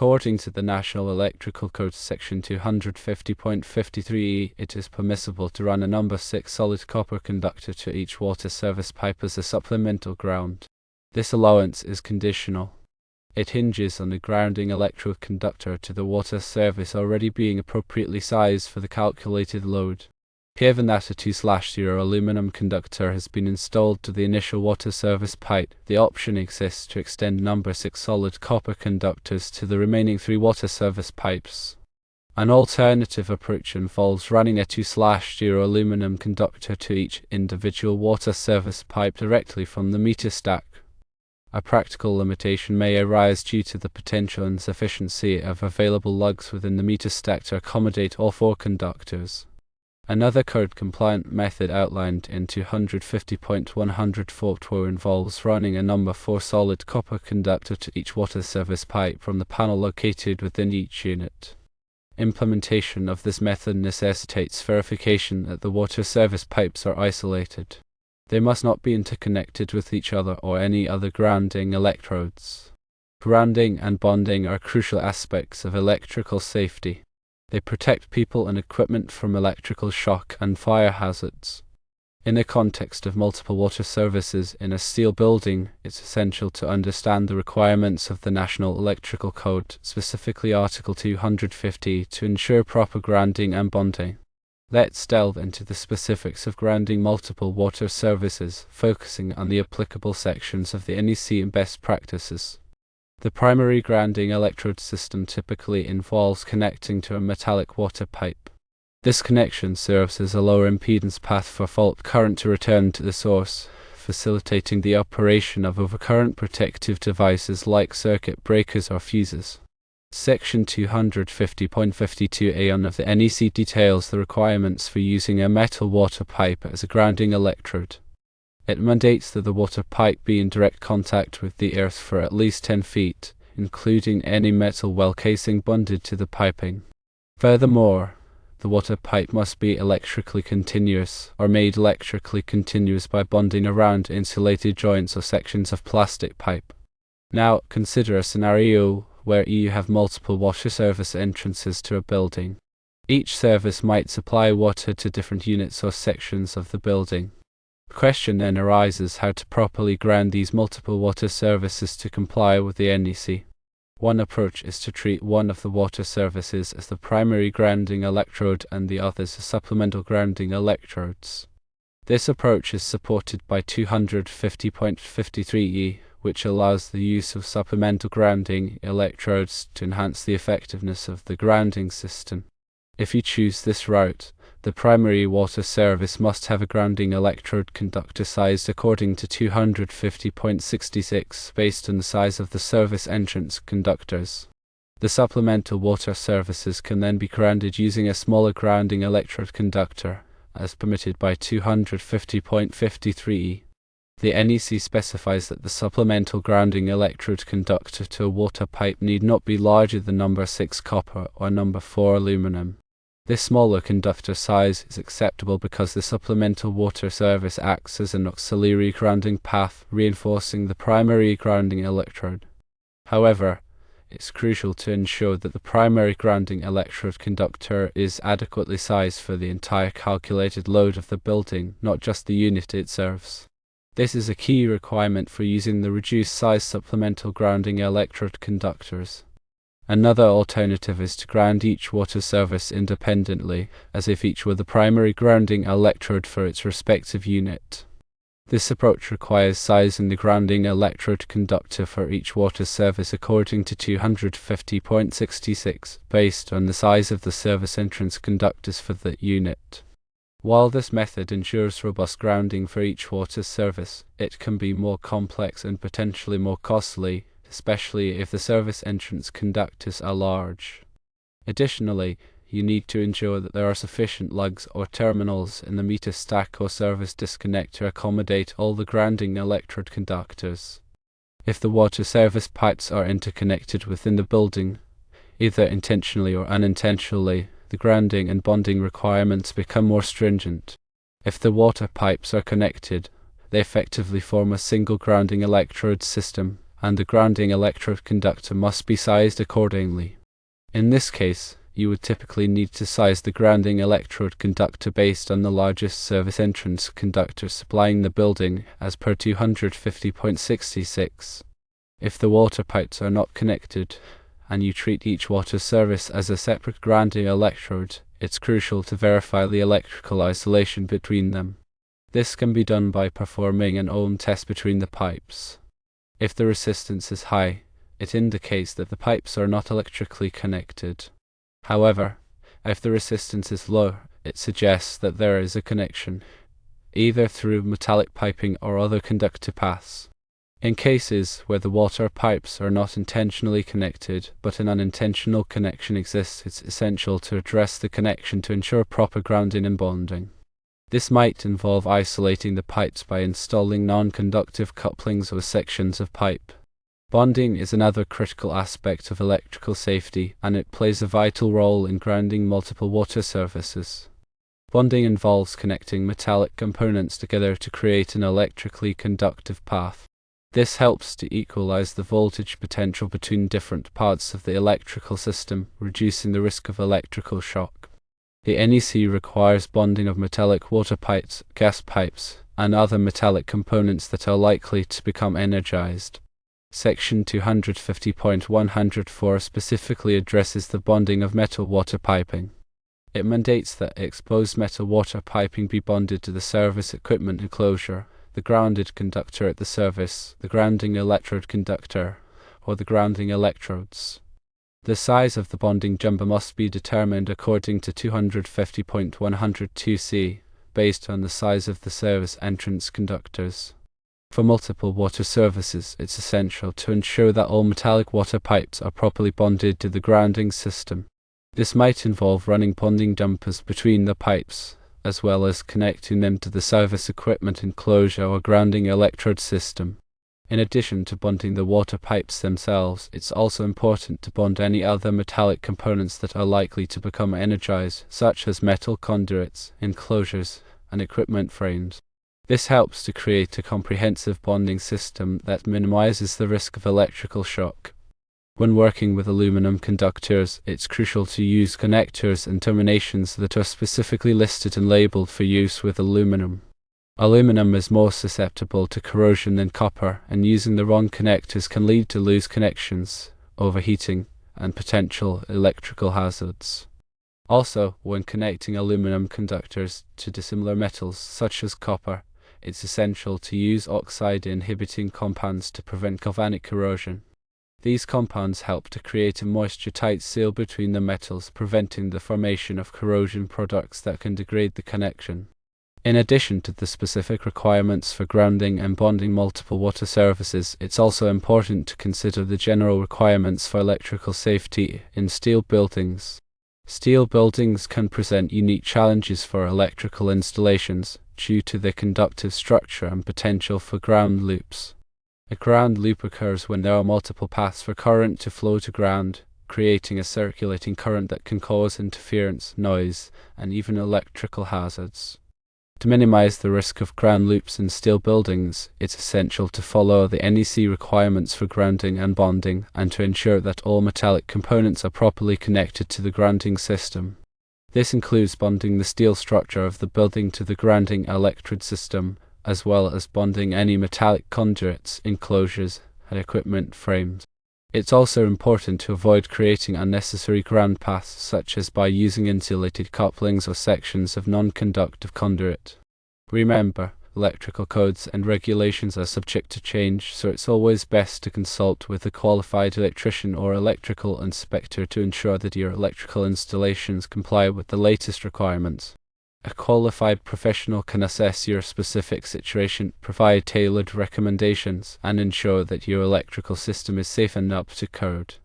According to the National Electrical Code Section 250.53e, it is permissible to run a number 6 solid copper conductor to each water service pipe as a supplemental ground. This allowance is conditional. It hinges on the grounding electrode conductor to the water service already being appropriately sized for the calculated load. Given that a 2/0 aluminum conductor has been installed to the initial water service pipe, the option exists to extend number 6 solid copper conductors to the remaining 3 water service pipes. An alternative approach involves running a 2/0 aluminum conductor to each individual water service pipe directly from the meter stack. A practical limitation may arise due to the potential insufficiency of available lugs within the meter stack to accommodate all 4 conductors. Another code-compliant method outlined in 250.144 involves running a number 4 solid copper conductor to each water service pipe from the panel located within each unit. Implementation of this method necessitates verification that the water service pipes are isolated. They must not be interconnected with each other or any other grounding electrodes. Grounding and bonding are crucial aspects of electrical safety. They protect people and equipment from electrical shock and fire hazards. In the context of multiple water services in a steel building, it's essential to understand the requirements of the National Electrical Code, specifically Article 250, to ensure proper grounding and bonding. Let's delve into the specifics of grounding multiple water services, focusing on the applicable sections of the NEC and best practices. The primary grounding electrode system typically involves connecting to a metallic water pipe. This connection serves as a lower impedance path for fault current to return to the source, facilitating the operation of overcurrent protective devices like circuit breakers or fuses. Section 250.52a of the NEC details the requirements for using a metal water pipe as a grounding electrode. It mandates that the water pipe be in direct contact with the earth for at least 10 feet, including any metal well casing bonded to the piping. Furthermore, the water pipe must be electrically continuous, or made electrically continuous by bonding around insulated joints or sections of plastic pipe. Now, consider a scenario where you have multiple water service entrances to a building. Each service might supply water to different units or sections of the building. The question then arises how to properly ground these multiple water services to comply with the NEC. One approach is to treat one of the water services as the primary grounding electrode and the others as supplemental grounding electrodes. This approach is supported by 250.53e, which allows the use of supplemental grounding electrodes to enhance the effectiveness of the grounding system. If you choose this route, the primary water service must have a grounding electrode conductor sized according to 250.66 based on the size of the service entrance conductors. The supplemental water services can then be grounded using a smaller grounding electrode conductor, as permitted by 250.53e. The NEC specifies that the supplemental grounding electrode conductor to a water pipe need not be larger than number 6 copper or number 4 aluminum. This smaller conductor size is acceptable because the supplemental water service acts as an auxiliary grounding path, reinforcing the primary grounding electrode. However, it's crucial to ensure that the primary grounding electrode conductor is adequately sized for the entire calculated load of the building, not just the unit it serves. This is a key requirement for using the reduced size supplemental grounding electrode conductors. Another alternative is to ground each water service independently, as if each were the primary grounding electrode for its respective unit. This approach requires sizing the grounding electrode conductor for each water service according to 250.66, based on the size of the service entrance conductors for the unit. While this method ensures robust grounding for each water service, it can be more complex and potentially more costly, especially if the service entrance conductors are large. Additionally, you need to ensure that there are sufficient lugs or terminals in the meter stack or service disconnect to accommodate all the grounding electrode conductors. If the water service pipes are interconnected within the building, either intentionally or unintentionally, the grounding and bonding requirements become more stringent. If the water pipes are connected, they effectively form a single grounding electrode system, and the grounding electrode conductor must be sized accordingly. In this case, you would typically need to size the grounding electrode conductor based on the largest service entrance conductor supplying the building as per 250.66. If the water pipes are not connected, and you treat each water service as a separate grounding electrode, it's crucial to verify the electrical isolation between them. This can be done by performing an ohm test between the pipes. If the resistance is high, it indicates that the pipes are not electrically connected. However, if the resistance is low, it suggests that there is a connection, either through metallic piping or other conductor paths. In cases where the water pipes are not intentionally connected, but an unintentional connection exists, it's essential to address the connection to ensure proper grounding and bonding. This might involve isolating the pipes by installing non-conductive couplings or sections of pipe. Bonding is another critical aspect of electrical safety, and it plays a vital role in grounding multiple water services. Bonding involves connecting metallic components together to create an electrically conductive path. This helps to equalize the voltage potential between different parts of the electrical system, reducing the risk of electrical shock. The NEC requires bonding of metallic water pipes, gas pipes, and other metallic components that are likely to become energized. Section 250.104 specifically addresses the bonding of metal water piping. It mandates that exposed metal water piping be bonded to the service equipment enclosure, the grounded conductor at the service, the grounding electrode conductor, or the grounding electrodes. The size of the bonding jumper must be determined according to 250.102c, based on the size of the service entrance conductors. For multiple water services, it's essential to ensure that all metallic water pipes are properly bonded to the grounding system. This might involve running bonding jumpers between the pipes, as well as connecting them to the service equipment enclosure or grounding electrode system. In addition to bonding the water pipes themselves, it's also important to bond any other metallic components that are likely to become energized, such as metal conduits, enclosures, and equipment frames. This helps to create a comprehensive bonding system that minimizes the risk of electrical shock. When working with aluminum conductors, it's crucial to use connectors and terminations that are specifically listed and labeled for use with aluminum. Aluminum is more susceptible to corrosion than copper, and using the wrong connectors can lead to loose connections, overheating, and potential electrical hazards. Also, when connecting aluminum conductors to dissimilar metals such as copper, it's essential to use oxide-inhibiting compounds to prevent galvanic corrosion. These compounds help to create a moisture-tight seal between the metals, preventing the formation of corrosion products that can degrade the connection. In addition to the specific requirements for grounding and bonding multiple water services, it's also important to consider the general requirements for electrical safety in steel buildings. Steel buildings can present unique challenges for electrical installations due to their conductive structure and potential for ground loops. A ground loop occurs when there are multiple paths for current to flow to ground, creating a circulating current that can cause interference, noise, and even electrical hazards. To minimize the risk of ground loops in steel buildings, it's essential to follow the NEC requirements for grounding and bonding, and to ensure that all metallic components are properly connected to the grounding system. This includes bonding the steel structure of the building to the grounding electrode system, as well as bonding any metallic conduits, enclosures, and equipment frames. It's also important to avoid creating unnecessary ground paths, such as by using insulated couplings or sections of non-conductive conduit. Remember, electrical codes and regulations are subject to change, so it's always best to consult with a qualified electrician or electrical inspector to ensure that your electrical installations comply with the latest requirements. A qualified professional can assess your specific situation, provide tailored recommendations, and ensure that your electrical system is safe and up to code.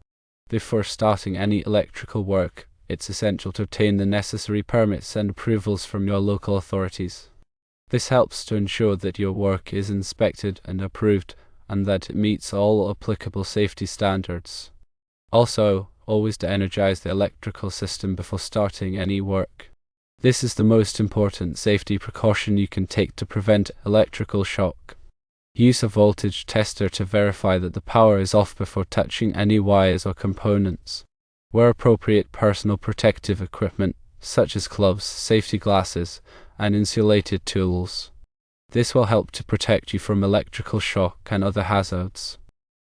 Before starting any electrical work, it's essential to obtain the necessary permits and approvals from your local authorities. This helps to ensure that your work is inspected and approved, and that it meets all applicable safety standards. Also, always de-energize the electrical system before starting any work. This is the most important safety precaution you can take to prevent electrical shock. Use a voltage tester to verify that the power is off before touching any wires or components. Wear appropriate personal protective equipment, such as gloves, safety glasses, and insulated tools. This will help to protect you from electrical shock and other hazards.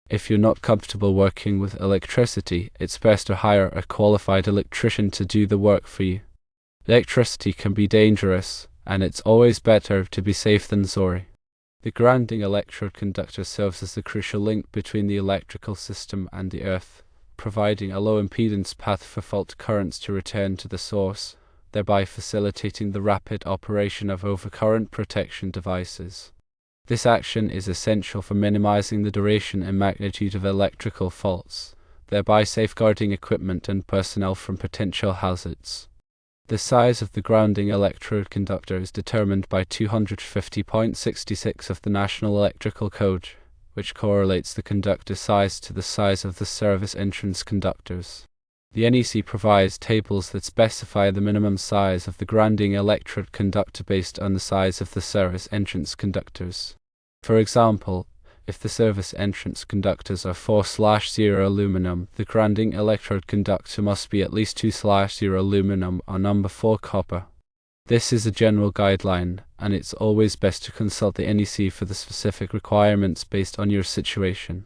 If you're not comfortable working with electricity, it's best to hire a qualified electrician to do the work for you. Electricity can be dangerous, and it's always better to be safe than sorry. The grounding electrode conductor serves as the crucial link between the electrical system and the earth, providing a low impedance path for fault currents to return to the source, thereby facilitating the rapid operation of overcurrent protection devices. This action is essential for minimizing the duration and magnitude of electrical faults, thereby safeguarding equipment and personnel from potential hazards. The size of the grounding electrode conductor is determined by 250.66 of the National Electrical Code, which correlates the conductor size to the size of the service entrance conductors. The NEC provides tables that specify the minimum size of the grounding electrode conductor based on the size of the service entrance conductors. For example, if the service entrance conductors are 4/0 aluminum, the grounding electrode conductor must be at least 2/0 aluminum or number 4 copper. This is a general guideline, and it's always best to consult the NEC for the specific requirements based on your situation.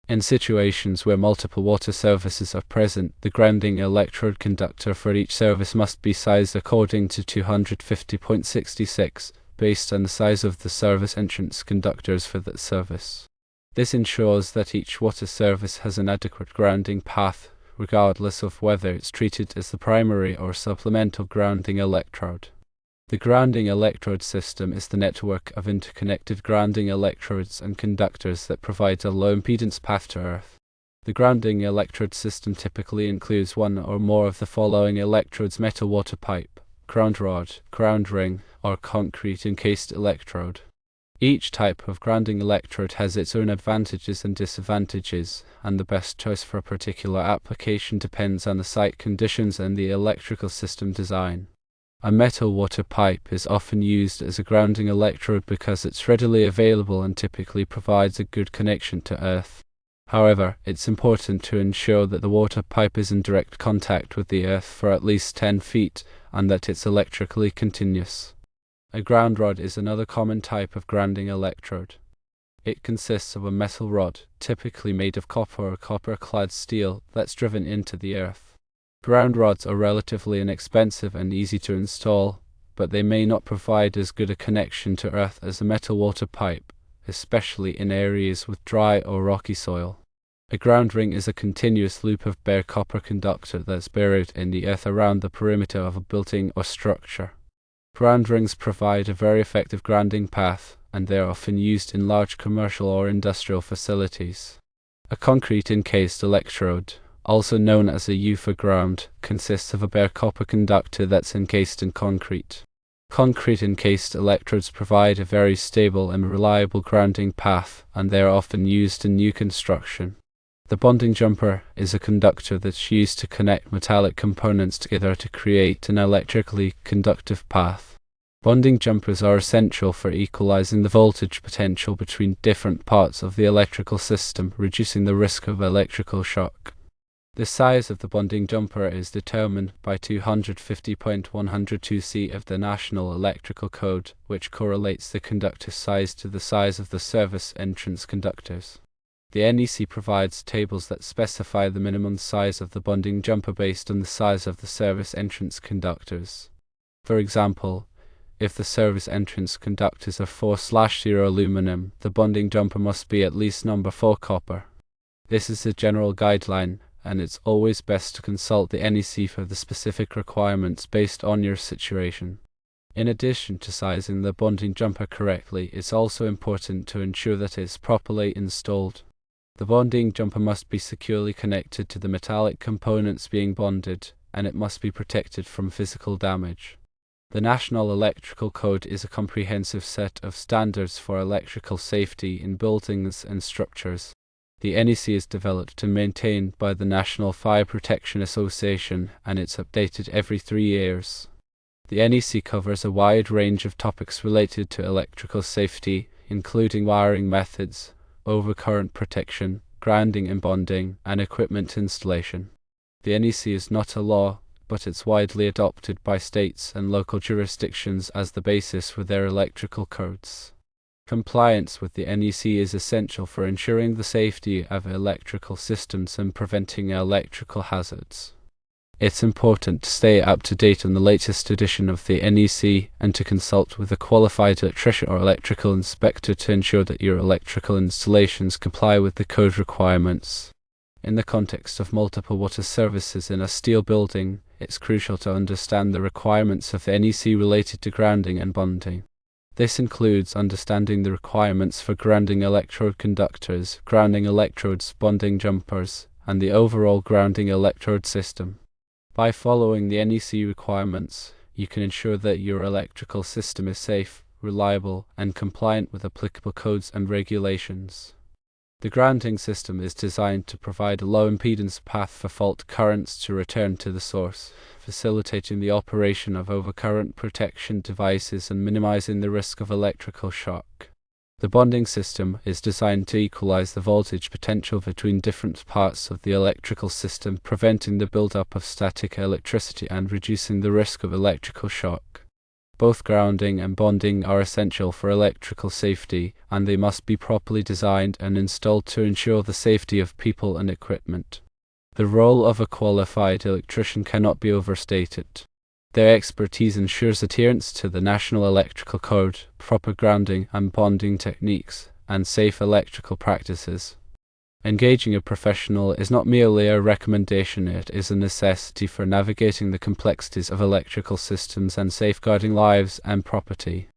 In situations where multiple water services are present, the grounding electrode conductor for each service must be sized according to 250.66, based on the size of the service entrance conductors for that service. This ensures that each water service has an adequate grounding path, regardless of whether it's treated as the primary or supplemental grounding electrode. The grounding electrode system is the network of interconnected grounding electrodes and conductors that provides a low impedance path to Earth. The grounding electrode system typically includes one or more of the following electrodes: metal water pipe, ground rod, ground ring, or concrete encased electrode. Each type of grounding electrode has its own advantages and disadvantages, and the best choice for a particular application depends on the site conditions and the electrical system design. A metal water pipe is often used as a grounding electrode because it's readily available and typically provides a good connection to Earth. However, it's important to ensure that the water pipe is in direct contact with the Earth for at least 10 feet and that it's electrically continuous. A ground rod is another common type of grounding electrode. It consists of a metal rod, typically made of copper or copper-clad steel, that's driven into the earth. Ground rods are relatively inexpensive and easy to install, but they may not provide as good a connection to earth as a metal water pipe, especially in areas with dry or rocky soil. A ground ring is a continuous loop of bare copper conductor that's buried in the earth around the perimeter of a building or structure. Ground rings provide a very effective grounding path, and they are often used in large commercial or industrial facilities. A concrete encased electrode, also known as a U for ground, consists of a bare copper conductor that's encased in concrete. Concrete encased electrodes provide a very stable and reliable grounding path, and they are often used in new construction. The bonding jumper is a conductor that's used to connect metallic components together to create an electrically conductive path. Bonding jumpers are essential for equalizing the voltage potential between different parts of the electrical system, reducing the risk of electrical shock. The size of the bonding jumper is determined by 250.102c of the National Electrical Code, which correlates the conductor size to the size of the service entrance conductors. The NEC provides tables that specify the minimum size of the bonding jumper based on the size of the service entrance conductors. For example, if the service entrance conductors are 4/0 aluminum, the bonding jumper must be at least number 4 copper. This is a general guideline, and it's always best to consult the NEC for the specific requirements based on your situation. In addition to sizing the bonding jumper correctly, it's also important to ensure that it's properly installed. The bonding jumper must be securely connected to the metallic components being bonded, and it must be protected from physical damage. The National Electrical Code is a comprehensive set of standards for electrical safety in buildings and structures. The NEC is developed and maintained by the National Fire Protection Association, and it's updated every 3 years. The NEC covers a wide range of topics related to electrical safety, including wiring methods, overcurrent protection, grounding and bonding, and equipment installation. The NEC is not a law, but it's widely adopted by states and local jurisdictions as the basis for their electrical codes. Compliance with the NEC is essential for ensuring the safety of electrical systems and preventing electrical hazards. It's important to stay up to date on the latest edition of the NEC and to consult with a qualified electrician or electrical inspector to ensure that your electrical installations comply with the code requirements. In the context of multiple water services in a steel building, it's crucial to understand the requirements of the NEC related to grounding and bonding. This includes understanding the requirements for grounding electrode conductors, grounding electrodes, bonding jumpers, and the overall grounding electrode system. By following the NEC requirements, you can ensure that your electrical system is safe, reliable, and compliant with applicable codes and regulations. The grounding system is designed to provide a low impedance path for fault currents to return to the source, facilitating the operation of overcurrent protection devices and minimizing the risk of electrical shock. The bonding system is designed to equalize the voltage potential between different parts of the electrical system, preventing the buildup of static electricity and reducing the risk of electrical shock. Both grounding and bonding are essential for electrical safety, and they must be properly designed and installed to ensure the safety of people and equipment. The role of a qualified electrician cannot be overstated. Their expertise ensures adherence to the National Electrical Code, proper grounding and bonding techniques, and safe electrical practices. Engaging a professional is not merely a recommendation, it is a necessity for navigating the complexities of electrical systems and safeguarding lives and property.